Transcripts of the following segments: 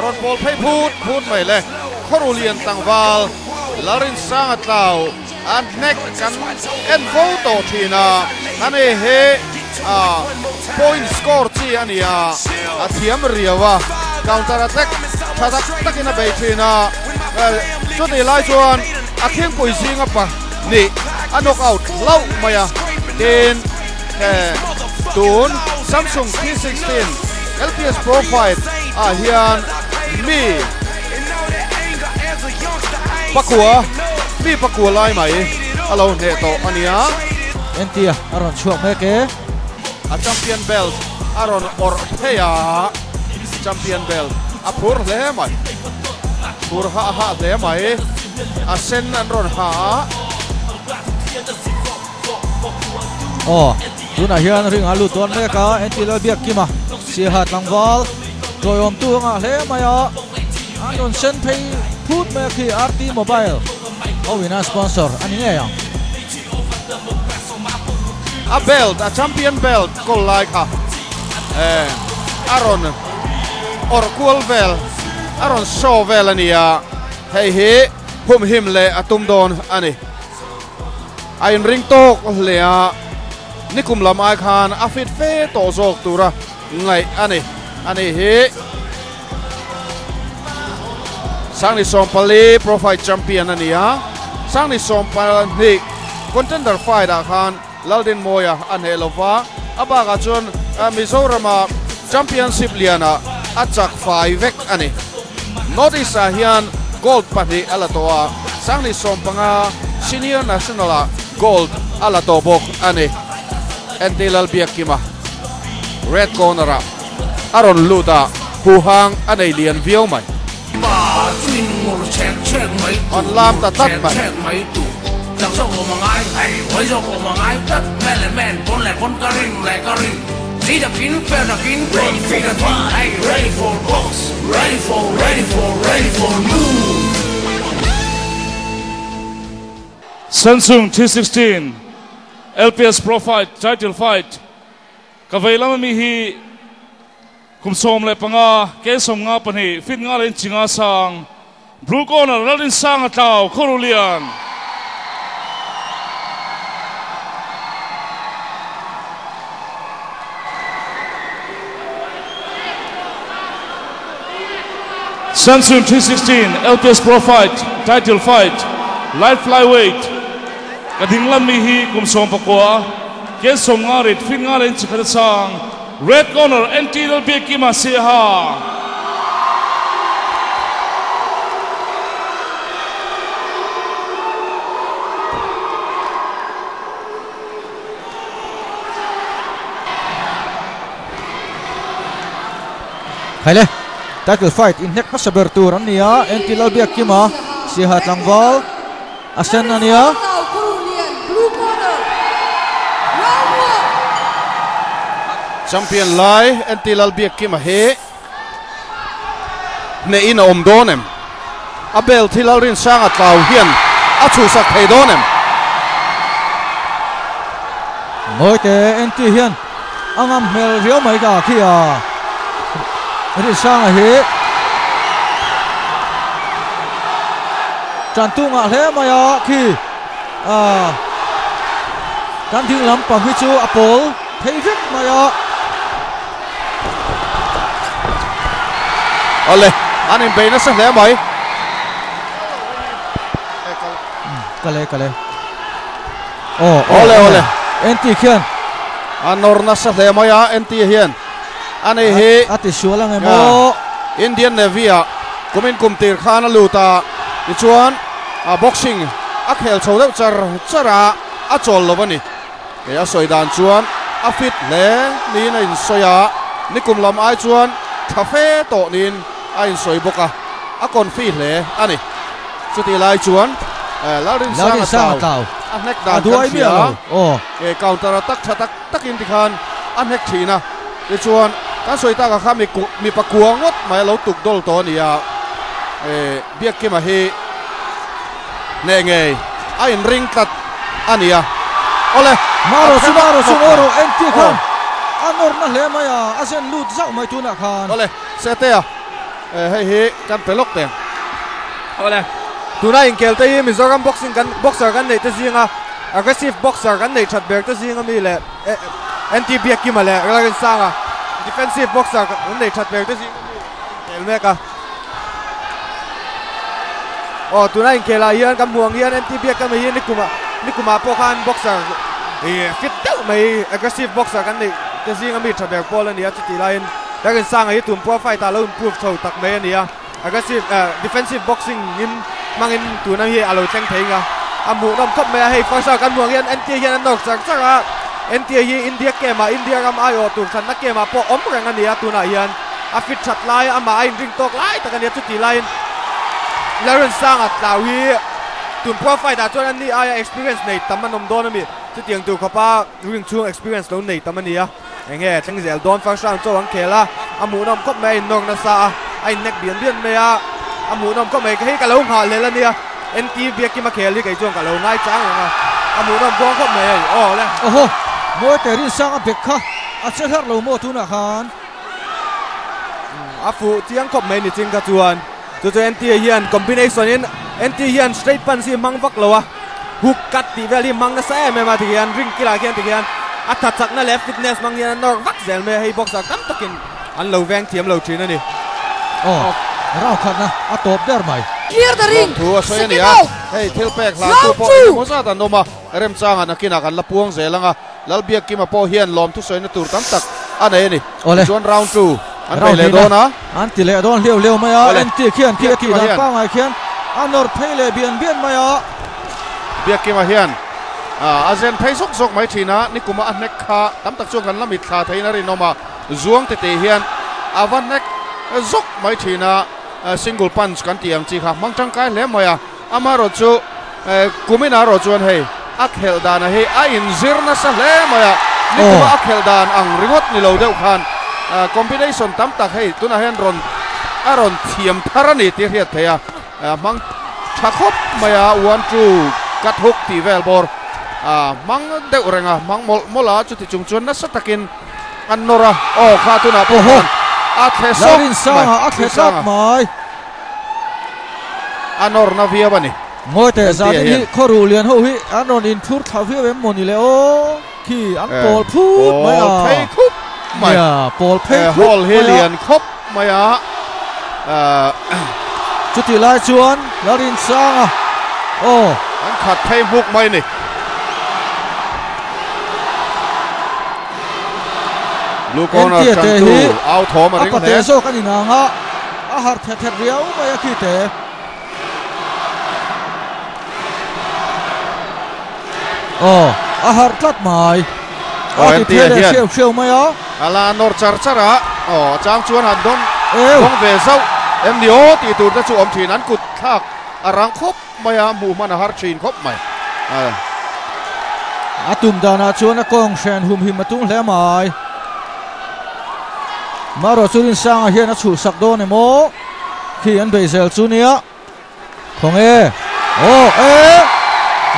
ron ball phei phut mai le Korulian tangwal larin sang atlaw an nek kan en photo thina ane he point score chi ania athiam riawa counter attack thadak takina be thina choti lai chuan akheng poisinga pa ni knock out lau maya ten tun Samsung T16 LPS Profile hian mi pakua lai mai alo ne to ania entia aron chuak me ke a champion belt aron or theya champion belt a phur le mai phur ha le mai a sen an ron ha tuna hian ring alu ton me ka entil biak kima si hat langwal toyom tu nga hle maya anon sen phei phut me khi RT Mobile wina sponsor ani nge yang a belt a champion belt kol like aron or kualvel aron shovel ania hei he hum him le atum don ani ain ring tok le a nikum lam ai khan afit fe to zok tura ngai ani he sang ni sompali profile champion ania sang ni sompali contender fight a khan Laldin Moya anhelova abaga chun Mizorama championship liana achak fai vek ani notice hian gold pati alatoa sangni sompanga senior national gold alato bok ani entilal biakima red corner aron luta huhang anei lian viau mai on lam ta tat mai chẳng sao của mà ai hay với sao của mà ai tất men bốn cái ring see the pin fair the pin ready for the pin hey ready for box ready for move Samsung T16 LPS Pro Fight title fight kavailam mi hi kumsom le panga ke som nga pani fit nga len chinga sang blue corner lalin sang ataw Korulian Samsung T16 LPS Pro Fight title fight light flyweight kading lam mi hi kumsom pakwa ke som nga ret fin nga len chikha sang red corner entil biakima seha Haile title fight in nek pasaber turan nia entil biakima si hat langwal asen ania champion lai entilal biakima he ne in om donem abel thilal rin sang atlaw hian achu sak thei donem moite enti hian angam mel riau mai ga khia rin sang a he chantunga hle maya khi kan thing lam pa hi chu apol thei vek maya ole anin beina sa hle mai kale ole enti khian anorna sa hle maya enti hian ane he ati sualang emo Indian Navy kumin kumtir khana luta ichuan boxing akhel chodeu chara achol lovani ya soidan chuan afit le ni na in soya nikum lam ai chuan cafe to nin ai soi boka akon fi le ani chuti lai chuan larin sang taw anek dan duai bia e counter attack thatak takin dikhan anek thina ichuan kan soita ka khami mi pakuangot mai lo tuk dol to nia biak ke ma hi ne nge ain ring tat ania ole maro sumaro enti khan anor na le maya asen lut zau mai tuna khan ole setea hei hi kan pelok te ole tuna in kel te Mizoram boxing kan boxer kan nei te zinga aggressive boxer kan nei that ber te zinga mi le anti biak ki male ragan sanga defensive boxer kan nei that ber te zinga mi kel meka tuna in kela hian kan muang hian anti biak kan hi nikuma po khan boxer fit deuh mai aggressive boxer kan nei te zinga mi that ber pol ani a chuti lain ragan sanga hi tum po fight ta lo improve tho tak mai ani a aggressive defensive boxing in mangin tuna hi alo teng theinga amu nom khop me hei fasa kan muang hian anti hian nok changa anti hi India kema India ram ayo tu than na kema po om rang ania tuna hian a fit chat lai ama ai ring tok lai takania chuti lain Laren sanga tlawi tum profile da chuan ani ai experience nei tamanom don mi chutiang tu khopa ring chung experience lo nei tamania enge changzel don first round cho ang khela amu nom khop me nok na sa ai nek bian me a amu nom khop me cái lo ha le la nia NT việc kia mà kheli cái chuông cả lâu ngay trắng rồi amu nom khop khop me le oho moi te rin sang a bek kha a chel har lo mo tu na khan a fu tiang khop me ni ching ka chuan chu NT hian combination in NT hian straight punch hi mang vak lo a hook cut ti veli mang na sa me ma ti hian ring kila hian ti hian a that chak na left fitness mang hian nor vak zel me hei boxer kam takin an lo veng thiam lo thin ani rau khat na a top der mai clear the ring thu so ani a hei thil pek la tu po mo za ta noma rem changa nakina kan lapuang zelanga lalbiak ki ma po hian lom thu soina tur tam tak anei ni chuan round 2 an pele dona an ti le don leo mai a an ti khian ti ti da pa ngai khian anor phele bian mai a biak ki ma hian azen phei sok mai thina nikuma anek kha tam tak chuan kan lamit thla theina ri noma zuang te hian avanek zok mai thina single punch kan tiang chi kha mangtang kai le moya amaro chu kumina ro chuan hei akhel dana hei a in zirna sa le moya nikuma akhel dan ang ringot ni lo deuh khan combination tam tak hei tuna hen ron thiam tharani ti riat theya mang thakop maya 1-2 kat hook ti vel bor mang deuh renga mang mola chu ti chung chuan na satakin annora kha tuna po Larin sang a khetak mai anor na via bani moi te zan hi khoru lian ho hi anon in thur thau hi em moni le o ki an pol phut mai a phei khup mai pol phei hol helian khop mai a chuti lai chuan Larin sang an khat phei buk mai ni blue corner chantu out thom a ring le te so kan ina nga a har the riau mai a ki te a har tlat mai a ti the siêu mai a ala nor chara chang chuan han don bong ve zau em dio ti tur ta chu om thin an kut thak arang khop mai a mu man a har thin khop mai atum dana chuan a kong shen hum hi matung hle mai maro churin sang hian a chu sak do ne mo khi an beisel chu nia khong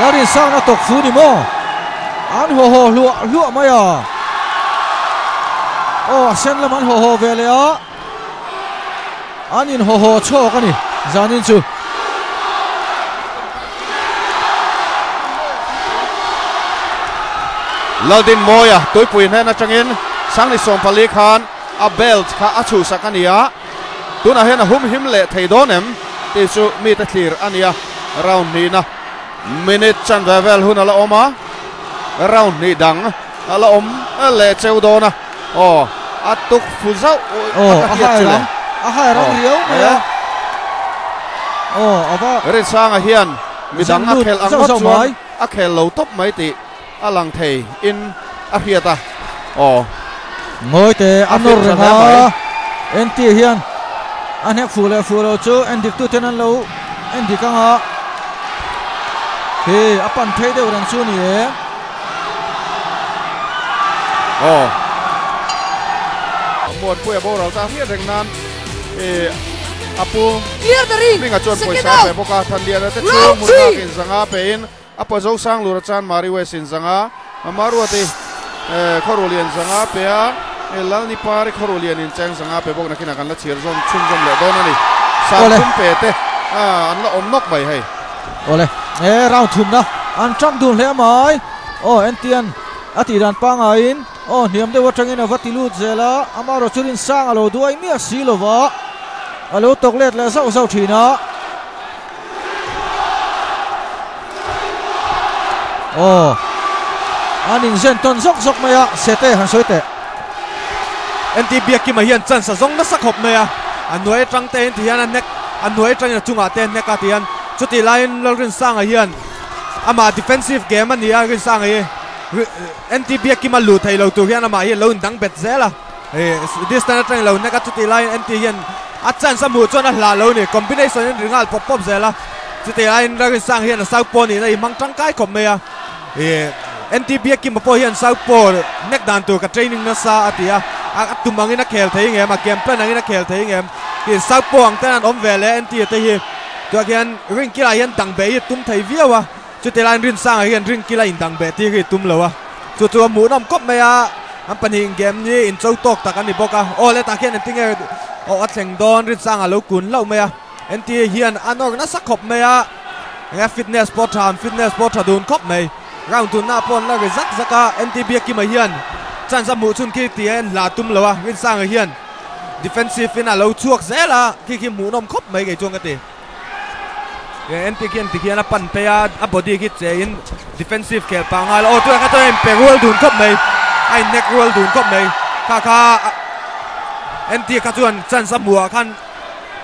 Larin sang na tok fu ni mo an ho lu mai a sen lam an ho vele a anin ho cho ka ni zanin chu Laldin moya toy puin hen atangin sang ni som pali khan a belt kha a chu sakania tuna hen a hum him le theidonem ti chu mi ta clear ania round ni na minute chan vevel hun ala oma round ni dang ala om le cheu dona atuk fuzau a hai ram riau mai ava ri sanga hian midang a khel ang chuan a khel lo top mai ti alang thei in a hiata ngoi te anor renga enti hian anek fu lo chu endik tu tenan lo endik anga he apan thei deuh ran chu ni muat puya boral ta hian reng nan apu clear the ring ringa chuan poisa pe boka than dia te chu murna kin zanga pe in apa zo sang lura chan mari we sin zanga amaru ati khorulian zanga pe a lal ni pari khorulian in chang sanga pe bok na kina kan la chir zon chun zon le don ani sa tum pe te an la om nok bai hai ole round thum na an chang dun hle mai entian ati dan panga in niam de watangin avatilu zela amaro churin sang alo duai mi asilova alo toklet la sau thina anin zen ton zok maya sete han soite NTB ki ma hian chan sa zong na sak hop maya anoi tang te hian an nek anoi tang na chunga te nek ka tian chuti line lolrin sang a hian ama defensive game an ya rin sang a NTB ki ma lu thai lo tu hian ama hi lo dang bet zela this time tang lo nek ka chuti line NT hian a chan sa mu chona hla lo ni combination ringal pop zela chuti line lolrin sang hian a sau po ni na mang tang kai khop maya NTB ki ma po hian sau po nek dan tu ka training na sa atia tumangin na khel thei ngem a game plan angin na khel thei ngem ki sau po ang tan om vele NT te hi to hian ring kila hian tang be hi tum thei viawa chu te lan rin sang hian ring kila in tang be ti hi tum lowa chu mu nom kop me ya an paning game ni in chou tok tak ani boka le ta khian tinge atleng don rin sang a lo kun lo me ya NT hian anor na sak khop me ya nga fitness sport dun khop me round tu na pon la ge zaka NTB ki ma hian chan sa mu chun ki tien la tum lowa rin sang hian defensive in a lo chuak zela ki mu nom khop mai ge chong ka ti NT kian ti kian a pan pe a body ki che in defensive kel pa ngal tu ka to em pe roll dun khop mai ai neck roll dun khop mai kha NT ka chuan chan sa mu khan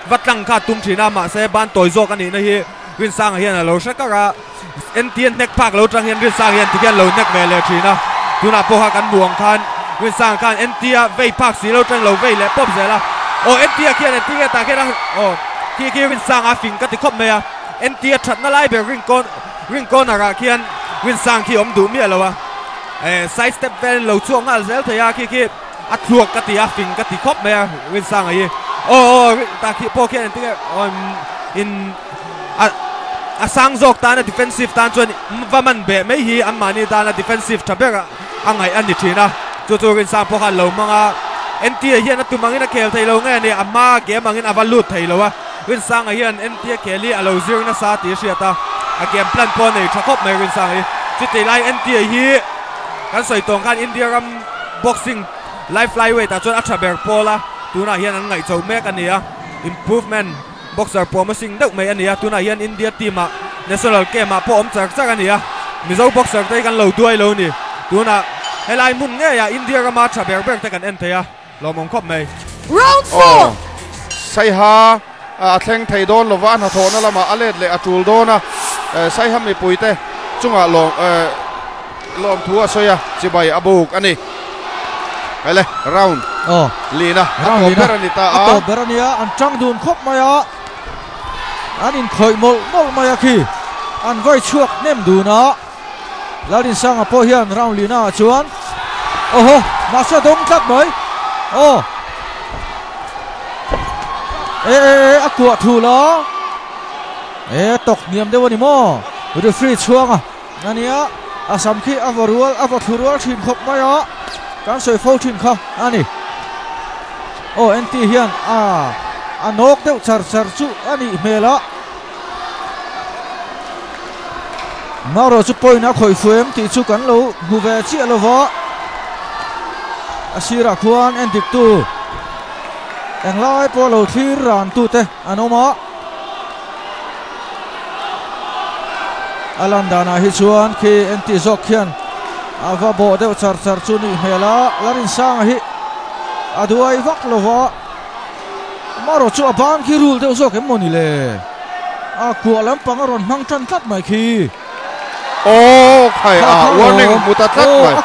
vatlang kha tum thina ma se ban toy zo ka ni na hi rin sang hian a lo shakara NT neck pak lo tang hian rin sang hian ti kian lo neck me le thina tuna po ha kan buang khan rin sang khan NT vei pak si lo tang lo vei le pop zela NT kian NT ta kena ki rin sang a fing ka ti khop me ya NT that na lai be ring kon ara kian rin sang ki om du mi lo wa side step vel lo chuang al zel thaya ki a thuak ka ti a fing ka ti khop me ya rin sang ai ta ki po kian NT in a sang zok ta na defensive tan chuan vaman be mai hi amani ta na defensive thabera angai ani thina chu rin sang po khan lo manga NT hian na tumangin a khel thei lo nge ni ama game angin avalut thei lo wa rin sang hian NT kheli alo zir na sa ti hriata a game plan po nei thakop mai rin sang hi chu te lai NT hi kan soi tong khan India ram boxing live flyweight ta chuan a thaber pola tuna hian an ngai chau mek ania improvement boxer promising deuh mai ania tuna hian India team a national game a po om chak ania mizo boxer te kan lo duai lo ni tuna helai mun nge ya India rama thaber ber te kan en thea lomong khop mai Round 4. sai ha thleng thei don lowan ha thona lama alet le atul dona sai ham mi puite chunga lom thua soya chibai abuk ani hele round lina beranita berania an chang dun khop maya anin khoi mol maya ki an vai chuak nem du na lalin sang a po hian round lina chuan masa dom tlat mai akwa thu lo tok niam de wani mo referee chuang ania asam ki avarual thin khop maya kan soi phô thin kha ani NT hian anok deuh char chu ani mela maro chu poina khoi fuem ti chu kan lo huve chi alova asira khuan endik tu englai polo thir ran tu te anoma alandana hi chuan ki NT zok hian ava bo deuh char chu ni mela larin sang hi aduai vak lova maro chu aban ki rule deuh zok emoni le kwa lampang aron mang tan tlat mai khi khai warning mutatlat mai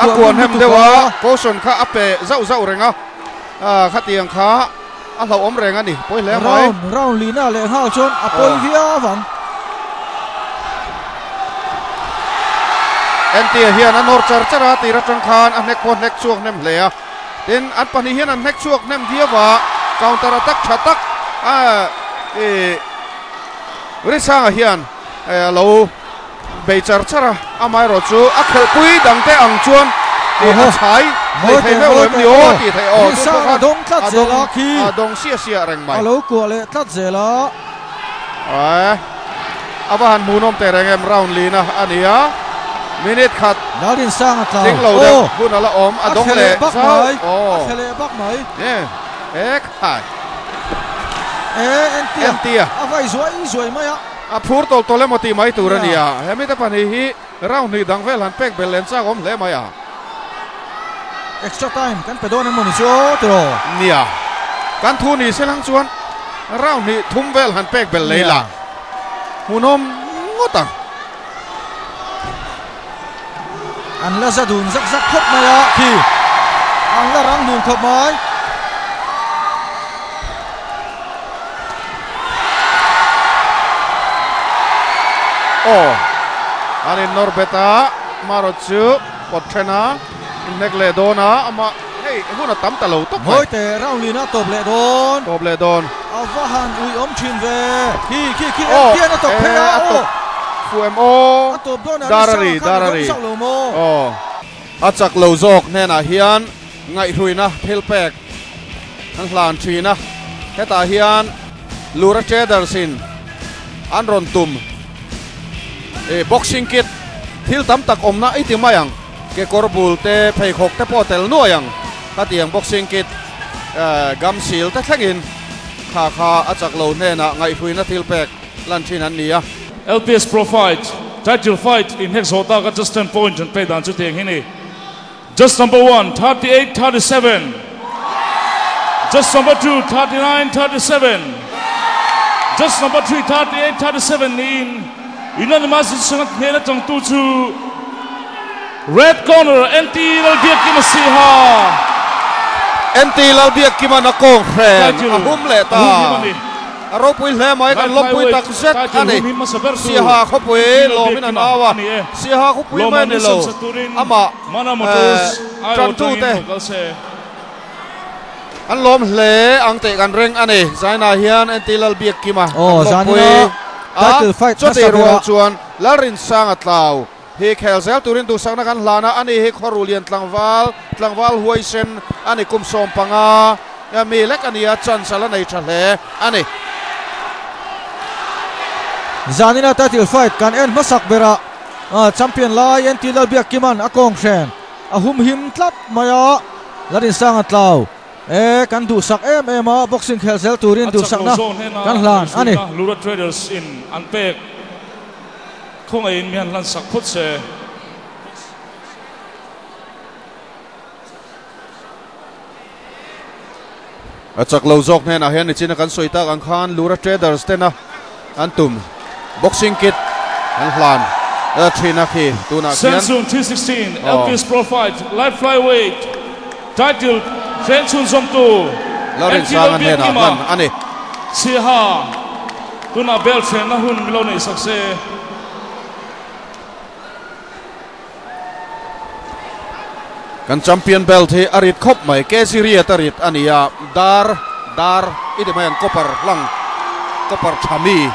akwa hem dewa caution kha ape zau renga khatiang kha a hlo om renga ni poi le mai round lina le ha chon apoi via van NT hian an nor chara ti ra tang khan a nek pon nek chuak nem hle a tin an pani hian an nek chuak nem diawa counter attack thatak ri sang hian lo be chara amai ro chu a khel pui dang te ang chuan a chai thầy thầy mấy ôi nhiều thì thầy thì sao là đông thắt dễ là khi đông xia rèn mày alo của lệ thắt dễ là abahan munom tereng em round lina ania minute khat Nalin sang at ding lo de bun ala om adong le sao khele bak mai khai entia avai zoi mai a phur tol le moti mai turania hemi ta pani hi round ni dang vel han pek balance om le mai extra time kan pedon mo ni so tro nia kan thu ni selang chuan round ni thum vel han pek bel leila munom ngotang an la zadun zak khop mai khi an la rang nun khop mai anin Norbeta Marochu Potrena Nekle Dona ama hey huna tam talo tok hoi te Raulina top le don avahan ui om chin ve khi kia na top phea fumo top don darari achak lo jok nena hian ngai hruina philpek an hlan thina heta hian Lura Chedersin anron tum boxing kit thil tam tak omna iti mayang ke korbul te phei khok te potel noyang katiang boxing kit gam seal te thlengin kha achak lo nena ngai hruina thil pek lan thin an nia LPS Pro Fight title fight in Hexhota got just 10 points and played on to tiang hini just number 1 38-37 just number 2 39-37 just number 3 38-37 in unanimous sangat nena tang tu chu red corner NT Lalbiak Kimasiha NT Lalbiak Kimanakong ahum le ta aropui hle mai kan lopui tak set ani siha khopui lomin an awa siha khopui mai ne lo ama tran tu te an lom hle ang te kan reng ani zaina hian NT Lalbiak Kima zanina title fight chote ruang chuan larin sang atlaw he khelzel turin du sangna kan hlana ani he khorulian tlangwal huaisen ani kumsom panga ya mi lek ania chan sala nei thale ani zanina title fight kan en masak bera champion lai NT Lalbiak Kiman akong shen ahum him tlat maya larin sang atlaw kan du sak em boxing khelzel turin du sakna kan hlan ani Lura Traders in anpek khong ai mian lan sak phut se achak lo jok ne na hian china kan soita kan khan Lura Traders tena antum boxing kit an hlan thina khi tuna kian Samsung 216 LPS Pro Fight light flyweight title Samsung Zomtu larin sangan ne na kan ani siha tuna bel chen na hun milone sakse kan champion belt hi arit khop mai ke series tarit ania dar ide mai an kopar thami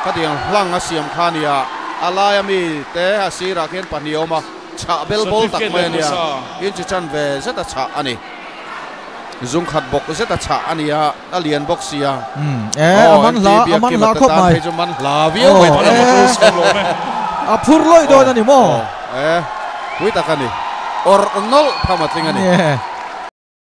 kadiang hlang asiam khania alaya mi te asira ken panioma cha bel bol tak mai ania in chi chan ve zeta cha ani zung khat bok zeta cha ania alien boxia aman la khop mai man la viu mai a phur loi do na ni mo pui takani or nol phamatling ani